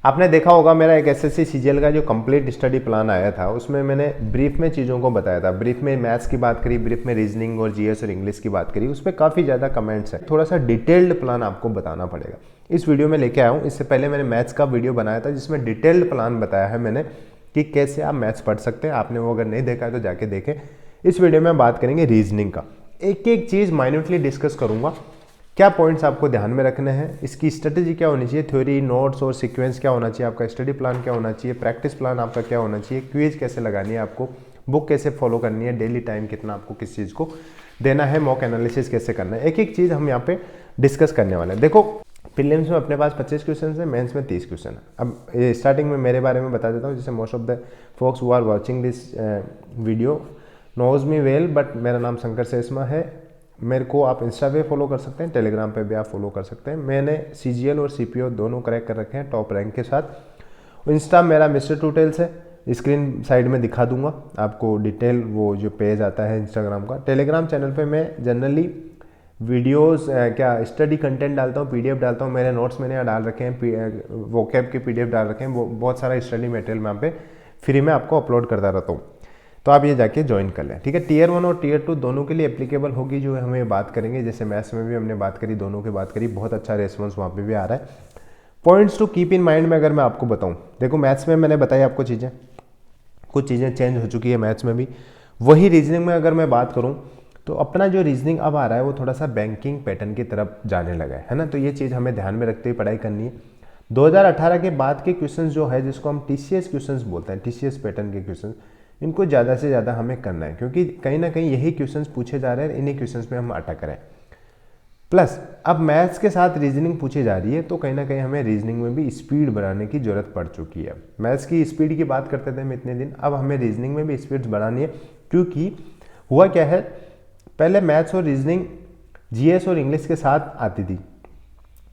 आपने देखा होगा मेरा एक एसएससी सीजीएल का जो कंप्लीट स्टडी प्लान आया था, उसमें मैंने ब्रीफ में चीज़ों को बताया था। ब्रीफ में मैथ्स की बात करी, ब्रीफ में रीजनिंग और जीएस और इंग्लिश की बात करी। उस पर काफ़ी ज़्यादा कमेंट्स है। थोड़ा सा डिटेल्ड प्लान आपको बताना पड़ेगा। इस वीडियो में लेके आया हूँ। इससे पहले मैंने मैथ्स का वीडियो बनाया था जिसमें डिटेल्ड प्लान बताया है मैंने कि कैसे आप मैथ्स पढ़ सकते हैं। आपने वो अगर नहीं देखा है तो जाके देखें। इस वीडियो में बात करेंगे रीजनिंग का। एक एक चीज़ माइन्यूटली डिस्कस करूँगा। क्या पॉइंट्स आपको ध्यान में रखने हैं, इसकी स्ट्रेटेजी क्या होनी चाहिए, थ्योरी, नोट्स और सीक्वेंस क्या होना चाहिए, आपका स्टडी प्लान क्या होना चाहिए, प्रैक्टिस प्लान आपका क्या होना चाहिए, क्विज कैसे लगानी है आपको, बुक कैसे फॉलो करनी है, डेली टाइम कितना आपको किस चीज़ को देना है, मॉक एनालिसिस कैसे करना है, एक एक चीज़ हम यहाँ पे डिस्कस करने वाले हैं। देखो, प्रीलिम्स में अपने पास 25 क्वेश्चन है, मेंस में 30 क्वेश्चन है। अब स्टार्टिंग में मेरे बारे में बता देता हूँ, जैसे most of the folks who are watching this video knows me well, but मेरा नाम शंकर सेसमा है। मेरे को आप इंस्टा पे फॉलो कर सकते हैं, टेलीग्राम पे भी आप फॉलो कर सकते हैं। मैंने सीजीएल और सीपीओ दोनों क्रैक कर रखे हैं टॉप रैंक के साथ। इंस्टा मेरा मिस्टर टूटेल्स है, स्क्रीन साइड में दिखा दूंगा आपको डिटेल, वो जो पेज आता है इंस्टाग्राम का। टेलीग्राम चैनल पे मैं जनरली वीडियोस क्या स्टडी कंटेंट डालता हूँ, पीडीएफ डालता हूँ। मेरे नोट्स मैंने यहाँ डाल रखे हैं, वोकैब के पीडीएफ डाल रखे हैं। वो बहुत सारा स्टडी मटेरियल मैं यहाँ पे फ्री में आपको अपलोड करता रहता हूँ, तो आप ये जाके ज्वाइन कर लें, ठीक है। टीयर 1 और टीयर 2 दोनों के लिए एप्लीकेबल होगी जो हमें बात करेंगे। जैसे मैथ्स में भी हमने बात करी, दोनों की बात करी, बहुत अच्छा रेस्पॉन्स वहाँ पे भी आ रहा है। Points to keep in mind में अगर मैं आपको बताऊँ, देखो मैथ्स में मैंने बताई आपको चीज़ें, कुछ चीज़ें चेंज हो चुकी है मैथ्स में भी। वही रीजनिंग में अगर मैं बात करूँ तो अपना जो रीजनिंग अब आ रहा है वो थोड़ा सा बैंकिंग पैटर्न की तरफ जाने लगा है ना। तो ये चीज़ हमें ध्यान में रखते हुए पढ़ाई करनी है। 2018 के बाद के क्वेश्चन जो है, जिसको हम टीसीएस क्वेश्चन बोलते हैं, टीसीएस पैटर्न के क्वेश्चन, इनको ज़्यादा से ज़्यादा हमें करना है, क्योंकि कहीं ना कहीं यही क्वेश्चंस पूछे जा रहे हैं, इन्हीं क्वेश्चंस में हम अटक रहे हैं। प्लस अब मैथ्स के साथ रीजनिंग पूछी जा रही है, तो कहीं ना कहीं हमें रीजनिंग में भी स्पीड बढ़ाने की जरूरत पड़ चुकी है। मैथ्स की स्पीड की बात करते थे हम इतने दिन, अब हमें रीजनिंग में भी स्पीड बढ़ानी है। क्योंकि हुआ क्या है, पहले मैथ्स और रीजनिंग जीएस और इंग्लिश के साथ आती थी,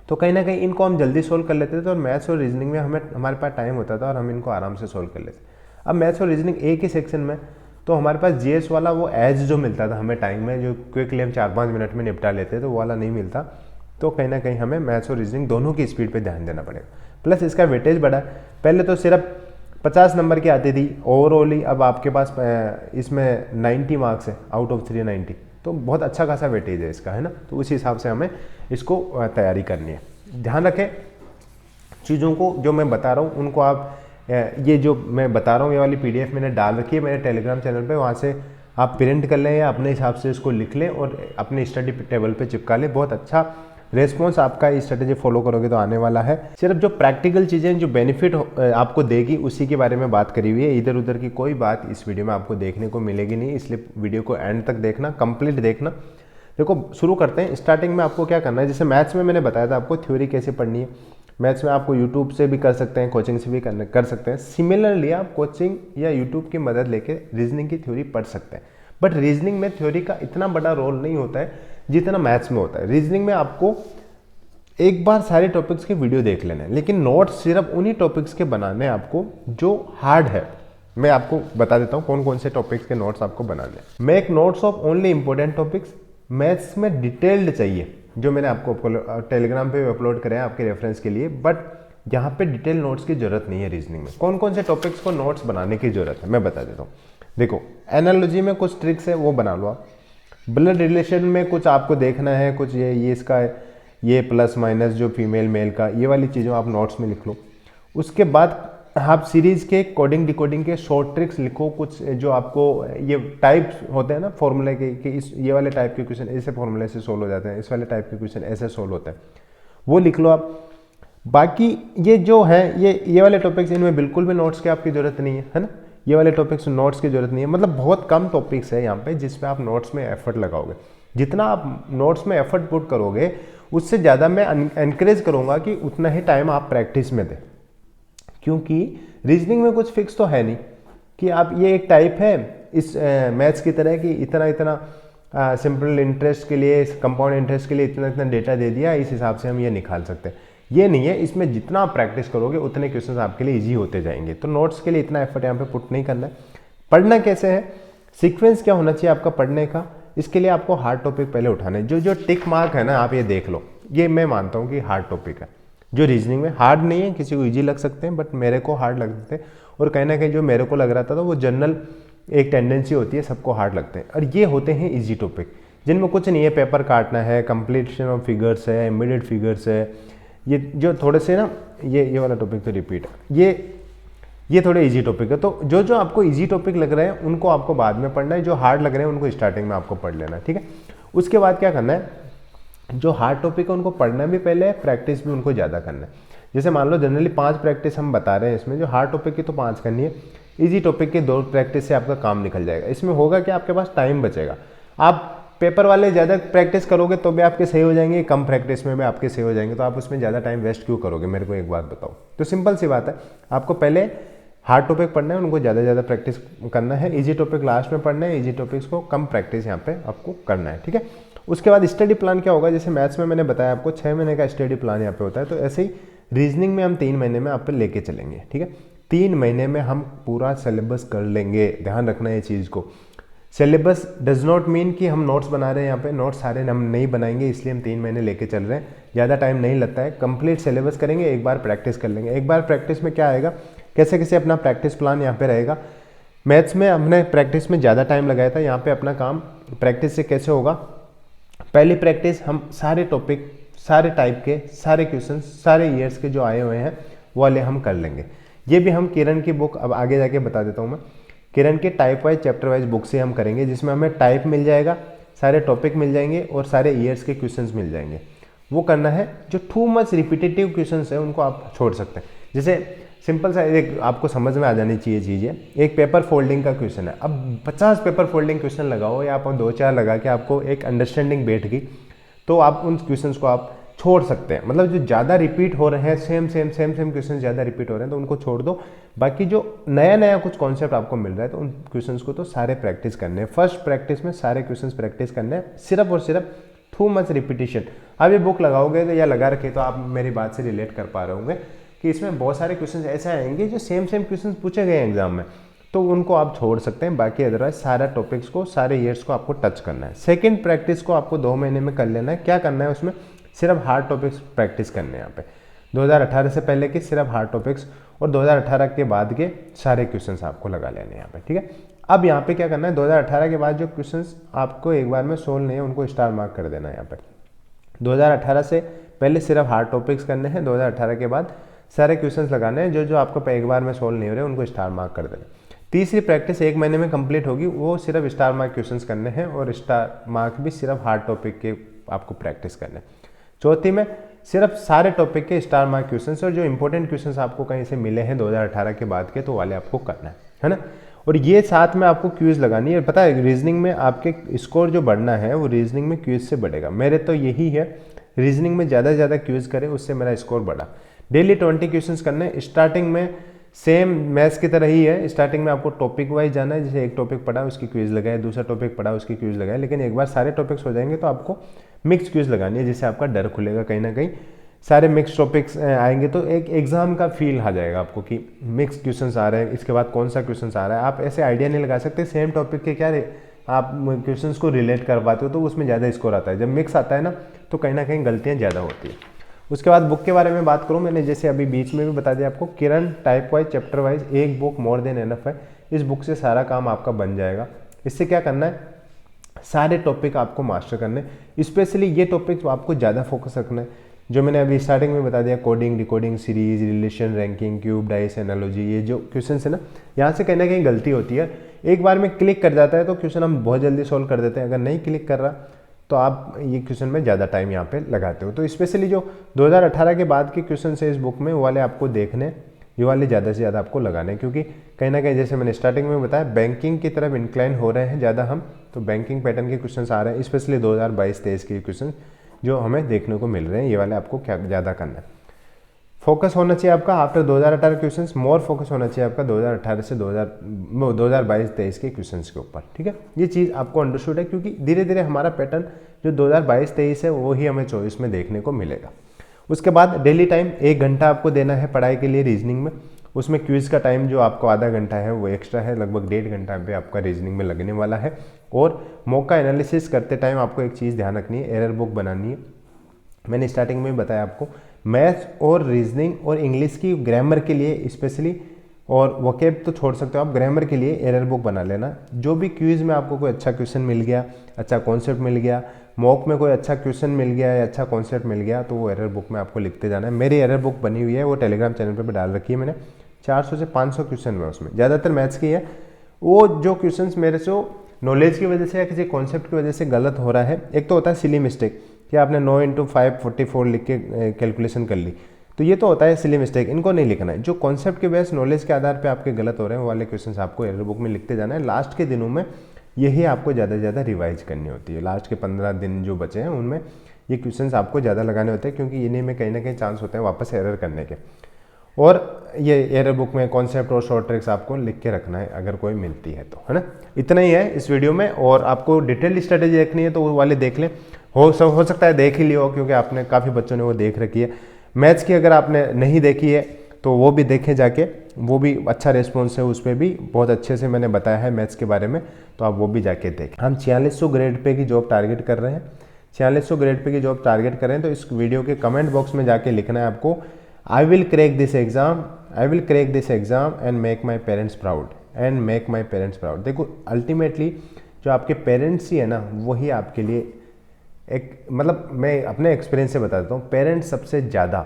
तो कहीं ना कहीं इनको हम जल्दी सोल्व कर लेते थे और मैथ्स और रीजनिंग में हमारे पास टाइम होता था और हम इनको आराम से सोल्व कर लेते। अब मैथ्स और रीजनिंग एक ही सेक्शन में, तो हमारे पास जीएस वाला वो एज जो मिलता था हमें टाइम में, जो क्विकली हम 4-5 मिनट में निपटा लेते, तो वो वाला नहीं मिलता। तो कहीं ना कहीं हमें मैथ्स और रीजनिंग दोनों की स्पीड पे ध्यान देना पड़ेगा। प्लस इसका वेटेज बढ़ा, पहले तो सिर्फ 50 नंबर की आती थी ओवरऑल ही, अब आपके पास इसमें 90 मार्क्स है आउट ऑफ 390, तो बहुत अच्छा खासा वेटेज है इसका, है ना। तो उस हिसाब से हमें इसको तैयारी करनी है। ध्यान रखें चीज़ों को, जो मैं बता रहा हूँ उनको आप, ये जो मैं बता रहा हूँ ये वाली पीडीएफ मैंने डाल रखी है मेरे टेलीग्राम चैनल पे, वहाँ से आप प्रिंट कर लें या अपने हिसाब से इसको लिख लें और अपने स्टडी टेबल पे चिपका लें। बहुत अच्छा रेस्पॉन्स आपका इस स्ट्रेटेजी फॉलो करोगे तो आने वाला है। सिर्फ जो प्रैक्टिकल चीज़ें जो बेनिफिट आपको देगी उसी के बारे में बात करी हुई है, इधर उधर की कोई बात इस वीडियो में आपको देखने को मिलेगी नहीं, इसलिए वीडियो को एंड तक देखना, कंप्लीट देखना। देखो शुरू करते हैं। स्टार्टिंग में आपको क्या करना है, जैसे मैथ्स में मैंने बताया था आपको थ्योरी कैसे पढ़नी है। मैथ्स में आपको यूट्यूब से भी कर सकते हैं, कोचिंग से भी कर सकते हैं। सिमिलरली आप कोचिंग या यूट्यूब की मदद लेके रीजनिंग की थ्योरी पढ़ सकते हैं, बट रीजनिंग में थ्योरी का इतना बड़ा रोल नहीं होता है जितना मैथ्स में होता है। रीजनिंग में आपको एक बार सारे टॉपिक्स के वीडियो देख लेना है, लेकिन नोट्स सिर्फ उन्हीं टॉपिक्स के बनाने हैं आपको जो हार्ड है। मैं आपको बता देता हूँ कौन कौन से टॉपिक्स के नोट्स आपको बनाने हैं। Make notes of only important topics. Maths में डिटेल्ड चाहिए, जो मैंने आपको टेलीग्राम पे अपलोड करे हैं आपके रेफरेंस के लिए, बट यहाँ पे डिटेल नोट्स की जरूरत नहीं है। रीजनिंग में कौन कौन से टॉपिक्स को नोट्स बनाने की जरूरत है मैं बता देता हूँ। देखो, एनालॉजी में कुछ ट्रिक्स है वो बना लो आप। ब्लड रिलेशन में कुछ आपको देखना है, कुछ ये इसका ये प्लस माइनस जो फीमेल मेल का, ये वाली चीज़ों आप नोट्स में लिख लो। उसके बाद आप सीरीज के कोडिंग डिकोडिंग के शॉर्ट ट्रिक्स लिखो, कुछ जो आपको ये टाइप्स होते हैं ना फॉर्मूले के, कि इस ये वाले टाइप के क्वेश्चन ऐसे फॉर्मूले से सोल्व हो जाते हैं, इस वाले टाइप के क्वेश्चन ऐसे सोल्व होते हैं, वो लिख लो आप। बाकी ये जो है ये वाले टॉपिक्स, इनमें बिल्कुल भी नोट्स की आपकी जरूरत नहीं है ना। ये वाले टॉपिक्स नोट्स की जरूरत नहीं है, मतलब बहुत कम टॉपिक्स है यहाँ पे जिसमें आप नोट्स में एफर्ट लगाओगे। जितना आप नोट्स में एफर्ट पुट करोगे उससे ज़्यादा मैं एनकरेज करूँगा कि उतना ही टाइम आप प्रैक्टिस में दें, क्योंकि रीजनिंग में कुछ फिक्स तो है नहीं कि आप ये एक टाइप है इस मैथ्स की तरह कि इतना इतना सिंपल इंटरेस्ट के लिए, कंपाउंड इंटरेस्ट के लिए इतना इतना डेटा दे दिया, इस हिसाब से हम ये निकाल सकते हैं। ये नहीं है, इसमें जितना आप प्रैक्टिस करोगे उतने क्वेश्चंस आपके लिए इजी होते जाएंगे। तो नोट्स के लिए इतना एफर्ट यहाँ पे पुट नहीं करना है। पढ़ना कैसे है, सीक्वेंस क्या होना चाहिए आपका पढ़ने का, इसके लिए आपको हार्ड टॉपिक पहले उठाना है। जो जो टिक मार्क है ना, आप ये देख लो, ये मैं मानता हूँ कि हार्ड टॉपिक है। जो रीजनिंग में हार्ड नहीं है, किसी को ईजी लग सकते हैं, बट मेरे को हार्ड लगते थे। और कहीं ना कहीं जो मेरे को लग रहा था तो वो जनरल एक टेंडेंसी होती है, सबको हार्ड लगते हैं। और ये होते हैं ईजी टॉपिक जिनमें कुछ नहीं है, पेपर काटना है, कंप्लीशन ऑफ फिगर्स है, इमीडिएट फिगर्स है। ये जो थोड़े से ना ये वाला टॉपिक तो रिपीट है, ये थोड़े इजी टॉपिक है। तो जो जो आपको इजी टॉपिक लग रहे हैं उनको आपको बाद में पढ़ना है, जो हार्ड लग रहे हैं उनको स्टार्टिंग में आपको पढ़ लेना है, ठीक है। उसके बाद क्या करना है, जो हार्ड टॉपिक है उनको पढ़ना भी पहले है, प्रैक्टिस भी उनको ज़्यादा करना है। जैसे मान लो जनरली 5 प्रैक्टिस हम बता रहे हैं इसमें, जो हार्ड टॉपिक की तो 5 करनी है, इजी टॉपिक के 2 प्रैक्टिस से आपका काम निकल जाएगा। इसमें होगा कि आपके पास टाइम बचेगा। आप पेपर वाले ज़्यादा प्रैक्टिस करोगे तो भी आपके सही हो जाएंगे, कम प्रैक्टिस में भी आपके सही हो जाएंगे, तो आप उसमें ज़्यादा टाइम वेस्ट क्यों करोगे, मेरे को एक बात बताओ। तो सिंपल सी बात है, आपको पहले हार्ड टॉपिक पढ़ना है, उनको ज़्यादा ज़्यादा प्रैक्टिस करना है, इजी टॉपिक लास्ट में पढ़ना है, इजी टॉपिक्स को कम प्रैक्टिस यहाँ पे आपको करना है, ठीक है। उसके बाद स्टडी प्लान क्या होगा, जैसे मैथ्स में मैंने बताया आपको 6 महीने का स्टडी प्लान यहाँ पे होता है, तो ऐसे ही रीजनिंग में हम 3 महीने में आप पे लेके चलेंगे, ठीक है। 3 महीने में हम पूरा सिलेबस कर लेंगे, ध्यान रखना है चीज़ को। सिलेबस डज नॉट मीन कि हम नोट्स बना रहे हैं, यहाँ पे नोट्स सारे हम नहीं बनाएंगे, इसलिए हम 3 महीने लेके चल रहे हैं, ज़्यादा टाइम नहीं लगता है। कंप्लीट सिलेबस करेंगे, एक बार प्रैक्टिस कर लेंगे। एक बार प्रैक्टिस में क्या आएगा, कैसे कैसे अपना प्रैक्टिस प्लान यहाँ पे रहेगा। मैथ्स में हमने प्रैक्टिस में ज़्यादा टाइम लगाया था, यहाँ पे अपना काम प्रैक्टिस से कैसे होगा। पहली प्रैक्टिस हम सारे टॉपिक, सारे टाइप के, सारे क्वेश्चन, सारे ईयर्स के जो आए हुए हैं वो वाले हम कर लेंगे। ये भी हम किरण की बुक, अब आगे जाके बता देता हूँ मैं, किरण के type wise chapter wise book से हम करेंगे, जिसमें हमें टाइप मिल जाएगा, सारे टॉपिक मिल जाएंगे और सारे ईयर्स के क्वेश्चंस मिल जाएंगे। वो करना है। जो टू मच रिपीटेटिव क्वेश्चंस है उनको आप छोड़ सकते हैं। जैसे सिंपल सा एक आपको समझ में आ जानी चाहिए चीज़ें, एक पेपर फोल्डिंग का क्वेश्चन है, अब 50 पेपर फोल्डिंग क्वेश्चन लगाओ या आप 2-4 लगा के आपको एक अंडरस्टैंडिंग बैठ गई, तो आप उन क्वेश्चंस को आप छोड़ सकते हैं। मतलब जो ज़्यादा रिपीट हो रहे हैं, सेम क्वेश्चन ज़्यादा रिपीट हो रहे हैं, तो उनको छोड़ दो। बाकी जो नया कुछ कॉन्सेप्ट आपको मिल रहा है तो उन क्वेश्चंस को तो सारे प्रैक्टिस करने हैं। फर्स्ट प्रैक्टिस में सारे क्वेश्चंस प्रैक्टिस करने हैं, सिर्फ और सिर्फ टू मच रिपीटिशन। अब ये बुक लगाओगे तो या लगा रखे तो आप मेरी बात से रिलेट कर पा रहे होंगे कि इसमें बहुत सारे क्वेश्चन ऐसे आएंगे जो सेम क्वेश्चन पूछे गए हैं एग्जाम में, तो उनको आप छोड़ सकते हैं। बाकी अदरवाइज सारा टॉपिक्स को, सारे ईयर्स को आपको टच करना है। सेकंड प्रैक्टिस को आपको 2 महीने में कर लेना है। क्या करना है उसमें, सिर्फ हार्ड टॉपिक्स प्रैक्टिस करने हैं यहाँ पे। 2018 से पहले के सिर्फ हार्ड टॉपिक्स और 2018 के बाद के सारे क्वेश्चंस आपको लगा लेने हैं यहाँ पे, ठीक है। अब यहाँ पे क्या करना है, 2018 के बाद जो क्वेश्चंस आपको एक बार में सोल्व नहीं है उनको स्टार मार्क कर देना है यहाँ पे। 2018 से पहले सिर्फ हार्ड टॉपिक्स करने हैं, 2018 के बाद सारे क्वेश्चंस लगाने हैं, जो जो आपको एक बार में सोल्व नहीं हो रहे उनको स्टार मार्क कर देना। तीसरी प्रैक्टिस 1 महीने में कंप्लीट होगी, वो सिर्फ स्टार मार्क क्वेश्चंस करने हैं और स्टार मार्क भी सिर्फ हार्ड टॉपिक के आपको प्रैक्टिस करने हैं। चौथी में सिर्फ सारे टॉपिक के स्टार मार्क क्वेश्चंस और जो इंपॉर्टेंट क्वेश्चंस आपको कहीं से मिले हैं 2018 के बाद के, तो वाले आपको करना है ना। और ये साथ में आपको क्यूज लगानी है। पता है रीजनिंग में आपके स्कोर जो बढ़ना है वो रीजनिंग में क्यूज से बढ़ेगा। मेरे तो यही है, रीजनिंग में ज़्यादा से ज़्यादा क्यूज करें, उससे मेरा स्कोर बढ़ा। डेली 20 क्वेश्चंस करने। स्टार्टिंग में सेम मैथ्स की तरह ही है, स्टार्टिंग में आपको टॉपिक वाइज जाना है। जैसे एक टॉपिक पढ़ा उसकी क्विज लगाए, दूसरा टॉपिक पढ़ा उसकी क्विज लगाए, लेकिन एक बार सारे टॉपिक्स हो जाएंगे तो आपको मिक्स क्विज लगानी है, जिससे आपका डर खुलेगा। कहीं ना कहीं सारे मिक्स टॉपिक्स आएंगे तो एक एग्जाम का फील आ जाएगा आपको कि मिक्स क्वेश्चंस आ रहे हैं, इसके बाद कौन सा क्वेश्चन आ रहा है। आप ऐसे आइडिया नहीं लगा सकते सेम टॉपिक के क्या आप क्वेश्चंस को रिलेट कर पाते हो, तो उसमें ज़्यादा स्कोर आता है। जब मिक्स आता है ना तो कहीं ना कहीं गलतियाँ ज़्यादा होती है। उसके बाद बुक के बारे में बात करूँ, मैंने जैसे अभी बीच में भी बता दिया आपको, किरण टाइप वाइज चैप्टर वाइज एक बुक मोर देन एनफ है। इस बुक से सारा काम आपका बन जाएगा। इससे क्या करना है, सारे टॉपिक आपको मास्टर करने, स्पेशली ये टॉपिक आपको ज़्यादा फोकस रखना है। जो मैंने अभी स्टार्टिंग में बता दिया, coding, decoding, series, relation, ranking, cube, dice, analogy, ये जो क्वेश्चन है ना, यहाँ से कहीं ना कहीं गलती होती है। एक बार में क्लिक कर जाता है तो क्वेश्चन हम बहुत जल्दी सोल्व कर देते हैं। अगर नहीं क्लिक कर रहा तो आप ये क्वेश्चन में ज़्यादा टाइम यहाँ पे लगाते हो। तो स्पेशली जो 2018 के बाद के क्वेश्चन है इस बुक में, वो वाले आपको देखने, ये वाले ज़्यादा से ज़्यादा आपको लगाने, क्योंकि कहीं ना कहीं जैसे मैंने स्टार्टिंग में बताया बैंकिंग की तरफ इंक्लाइन हो रहे हैं ज़्यादा हम, तो बैंकिंग पैटर्न के क्वेश्चन आ रहे हैं, स्पेशली 2022-23 के क्वेश्चन जो हमें देखने को मिल रहे हैं। ये वाले आपको क्या ज़्यादा करना है, फोकस होना चाहिए आपका आफ्टर 2018 क्वेश्चंस, मोर फोकस होना चाहिए आपका 2018 से 2022-23 के क्वेश्चंस के ऊपर, ठीक है। ये चीज़ आपको अंडरस्टूड है, क्योंकि धीरे धीरे हमारा पैटर्न जो 2022-23 है वो ही हमें 24 में देखने को मिलेगा। उसके बाद डेली टाइम 1 घंटा आपको देना है पढ़ाई के लिए रीजनिंग में। उसमें क्विज का टाइम जो आपको आधा घंटा है वो एक्स्ट्रा है, लगभग 1.5 घंटा पे आपका रीजनिंग में लगने वाला है। और मौका एनालिसिस करते टाइम आपको एक चीज़ ध्यान रखनी है, एरर बुक बनानी है। मैंने स्टार्टिंग में बताया आपको, मैथ्स और रीजनिंग और इंग्लिश की ग्रामर के लिए स्पेशली, और वोकेब तो छोड़ सकते हो आप, ग्रामर के लिए एरर बुक बना लेना। जो भी क्विज में आपको कोई अच्छा क्वेश्चन मिल गया, अच्छा कॉन्सेप्ट मिल गया, मॉक में कोई अच्छा क्वेश्चन मिल गया या अच्छा कॉन्सेप्ट मिल गया, तो वो एरर बुक में आपको लिखते जाना है। मेरी एरर बुक बनी हुई है, वो टेलीग्राम चैनल पे भी डाल रखी है मैंने। 400 से 500 क्वेश्चन में, उसमें ज़्यादातर मैथ्स की है। वो जो क्वेश्चंस मेरे से नॉलेज की वजह से या किसी कॉन्सेप्ट की वजह से गलत हो रहा है, एक तो होता है सिली मिस्टेक कि आपने 9 × 5 44 लिख के कैलकुलेशन कर ली, तो ये तो होता है सिली मिस्टेक, इनको नहीं लिखना है। जो कॉन्सेप्ट के बेस नॉलेज के आधार पे आपके गलत हो रहे हैं, वो वाले क्वेश्चंस आपको एरर बुक में लिखते जाना है। लास्ट के दिनों में यही आपको ज़्यादा से ज़्यादा रिवाइज करनी होती है। लास्ट के 15 दिन जो बचे हैं उनमें ये क्वेश्चंस आपको ज़्यादा लगाने होते हैं, क्योंकि इन्हीं में कहीं ना कहीं चांस होते हैं वापस एरर करने के। और ये एरर बुक में कॉन्सेप्ट और शॉर्ट ट्रिक्स आपको लिख के रखना है अगर कोई मिलती है तो, है ना। इतना ही है इस वीडियो में। और आपको डिटेल स्ट्रेटेजी देखनी है तो वो वाले देख लें, हो सकता है देख ही लिया हो, क्योंकि आपने काफ़ी बच्चों ने वो देख रखी है। मैथ्स की अगर आपने नहीं देखी है तो वो भी देखें जाके, वो भी अच्छा रिस्पॉन्स है, उस पर भी बहुत अच्छे से मैंने बताया है मैथ्स के बारे में, तो आप वो भी जाके देखें। हम 4600 ग्रेड पे की जॉब टारगेट कर रहे हैं, 4600 ग्रेड पे की जॉब टारगेट कर रहे हैं। तो इस वीडियो के कमेंट बॉक्स में जाके लिखना है आपको, I will crack this exam, I will crack this exam and make my parents proud, and make my parents proud. देखो अल्टीमेटली जो आपके पेरेंट्स ही है ना, वही आपके लिए एक, मतलब मैं अपने एक्सपीरियंस से बता देता हूँ, पेरेंट्स सबसे ज़्यादा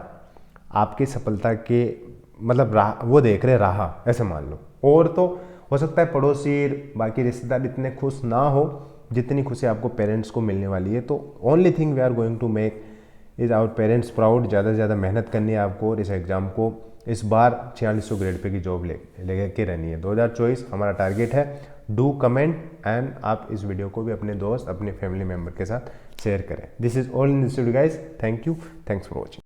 आपकी सफलता के मतलब राह वो देख रहे, राह ऐसे मान लो। और तो हो सकता है पड़ोसी बाकी रिश्तेदार इतने खुश ना हो जितनी खुशी आपको पेरेंट्स को मिलने वाली है। तो only thing we are going to make is our parents proud. ज़्यादा से ज़्यादा मेहनत करनी है आपको, और इस एग्ज़ाम को इस बार 4600 ग्रेड पे की जॉब ले के रहनी है। 2024 हमारा टारगेट है। डू कमेंट एंड आप इस वीडियो को भी अपने दोस्त, अपने फैमिली मेम्बर के साथ शेयर करें। This is all in this video guys. Thank you, thanks for watching.